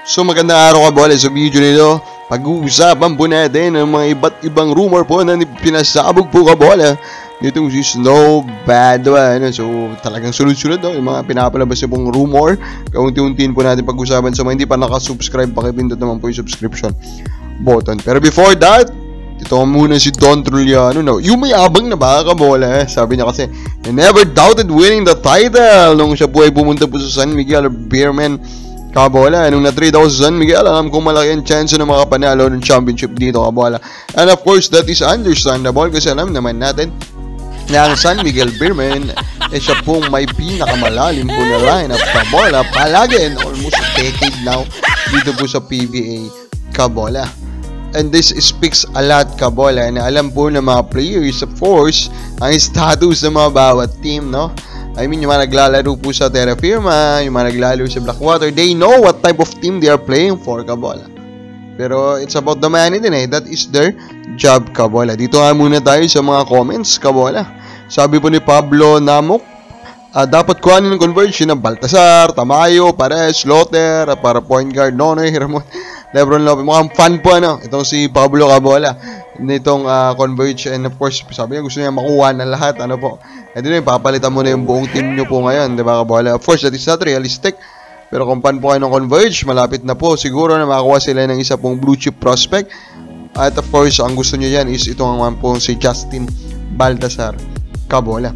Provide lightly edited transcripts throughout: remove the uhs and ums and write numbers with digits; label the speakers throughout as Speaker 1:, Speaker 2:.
Speaker 1: So magandang araw Kabola, sa video nito pag-uusapan po natin ang mga iba't ibang rumor po na pinasabog po Kabola nitong si Snow Bad. So talagang sunod-sunod yung mga pinapalabas na pong rumor. Kaunti-untiin po natin pag-usapan. Sa mga hindi pa nakasubscribe, pakipindot naman po yung subscription button. Pero before that, ito muna si Don Truliano. Yung may abang na ba Kabola? Sabi niya kasi, he never doubted winning the title nung siya po ay pumunta po sa San Miguel Beerman Kabola. Nung na-trade ako sa San Miguel, alam kong malaki ang chance na makapanalo ng championship dito Kabola. And of course, that is understandable kasi alam naman natin na ang San Miguel Beerman siya pong may pinakamalalim po na lineup Kabola palagi and almost a decade now dito po sa PBA Kabola. And this speaks a lot Kabola na alam po ng mga players of course ang status ng mga bawat team, no? I mean, yung mga naglalaro po sa Terra Firma, yung mga naglalaro sa Blackwater, they know what type of team they are playing for, Kabola. Pero it's about the money din eh. That is their job, Kabola. Dito nga muna tayo sa mga comments, Kabola. Sabi po ni Pablo Namok, dapat kuhanin ng conversion ng Baltasar, Tamayo, Pares, Lotter, para point guard, Nonoy, Ramon, Lebron Lopez. Mukhang fan po itong si Pablo Kabola nitong converge, and of course sabi niya gusto niya makuha na lahat po. And then papalitan mo na yung buong team nyo po ngayon, diba Kabola? Of course that is not realistic, pero kung pan po kayo ng converge, malapit na po siguro na makakuha sila ng isa pong blue chip prospect. At of course ang gusto nyo yan is itong naman po si Justin Baltasar Kabola.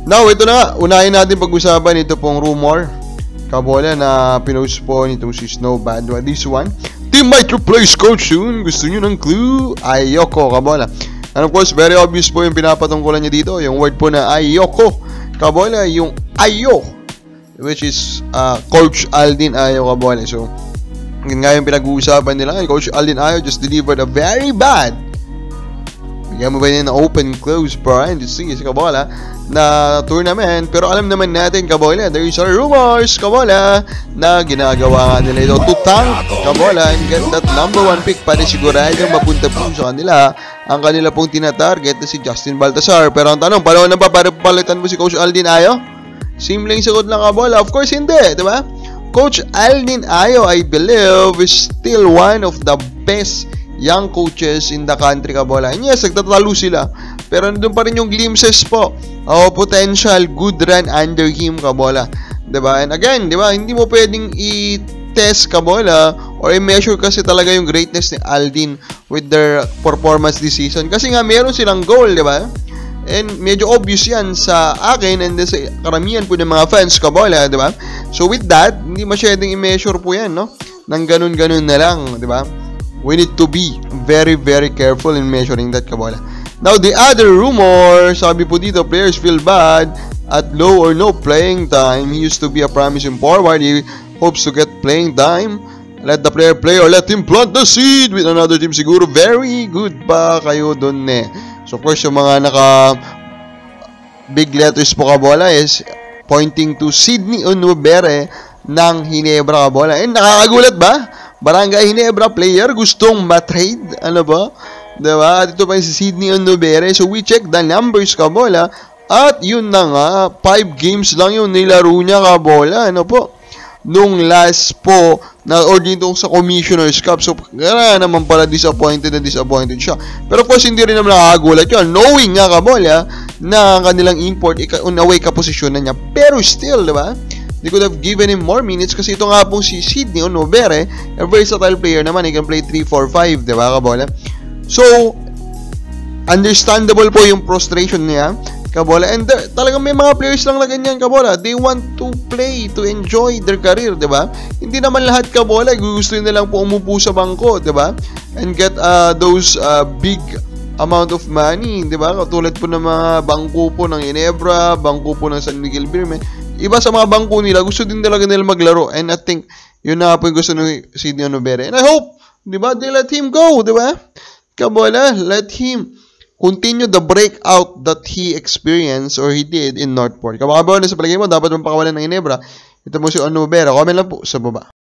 Speaker 1: Now ito na, unahin natin pag-usapan ito pong rumor Kabola na pinost po nitong si Snow Bad. This one, team might replace coach soon. Gusto nyo ng clue? Ayoko Kabola. And of course, very obvious po yung pinapatungkulan niya dito. Yung word po na ayoko Kabola, yung ayo, which is Coach Aldin Ayo Kabola. So, yun nga yung pinag-uusapan nila. Coach Aldin Ayo just delivered a very bad, bigyan mo ba yun na open, close parenthesis Kabola, na tournament. Pero alam naman natin Kabola, there is a rumors Kabola na ginagawa nga nila ito to tank Kabola and get that number 1 pick para siguradong mapunta po sa kanila ang kanila pong tinatarget na si Justin Baltasar. Pero ang tanong, paano na ba para palitan mo si Coach Aldin Ayo? Simpleng sagot lang Kabola, of course hindi, diba? Coach Aldin Ayo, I believe, is still one of the best young coaches in the country Kabola. And yes, nagtatalo sila, pero nandun pa rin yung glimpses po potential good run under him Kabola, diba? And again, diba, hindi mo pwedeng i-test Kabola or i-measure kasi talaga yung greatness ni Aldin with their performance this season kasi nga meron silang goal, diba? And medyo obvious yan sa akin and sa karamihan po ng mga fans Kabola, diba? So with that, hindi masyadong i-measure po yan, no? Nang ganun-ganun na lang, diba? We need to be very, very careful in measuring that Kabola. Now, the other rumor, sabi po dito, players feel bad at low or no playing time. He used to be a promising forward. He hopes to get playing time. Let the player play or let him plant the seed with another team. Siguro, very good pa kayo dun eh. So, of course, yung mga big letters po Kabola is pointing to Sydney Onubere ng Ginebra Kabola. And nakakagulat ba? Barangay Ginebra player gustong matrade, ano ba? Diba? At ito pa yung si Sydney Onubere. So we check the numbers Kabola. At yun na nga, 5 games lang yung nilaro niya Kabola. Ano po? Nung last po, or dito sa Commissioner's Cup. So kaya naman pala disappointed siya. Pero of course hindi rin naman nakakagulat yun. Knowing nga Kabola na kanilang import, away ka posisyon na niya. Pero still, diba? They could have given him more minutes kasi ito nga pong si Sydney Onubere, a versatile player naman. He can play 3, 4, 5, diba Kabola? So, understandable po yung frustration niya Kabola. And talagang may mga players lang na ganyan Kabola. They want to play, to enjoy their career, diba? Hindi naman lahat Kabola gusto nila lang po umupo sa bangko, diba? And get those big amount of money, diba? Katulad po ng mga bangko po ng Ginebra, bangko po ng San Miguel Beerman. Iba sa mga bangko nila, gusto din talaga nila maglaro. And I think, yun na po yung gusto ng Sydney Onubere. And I hope, diba, they let him go, diba? Kabola, let him continue the breakout that he experienced or he did in Northport. Kabola, sa palagay mo, dapat mong pakawalan ng Ginebra. Ito mo si Onubere. Comment lang po sa baba.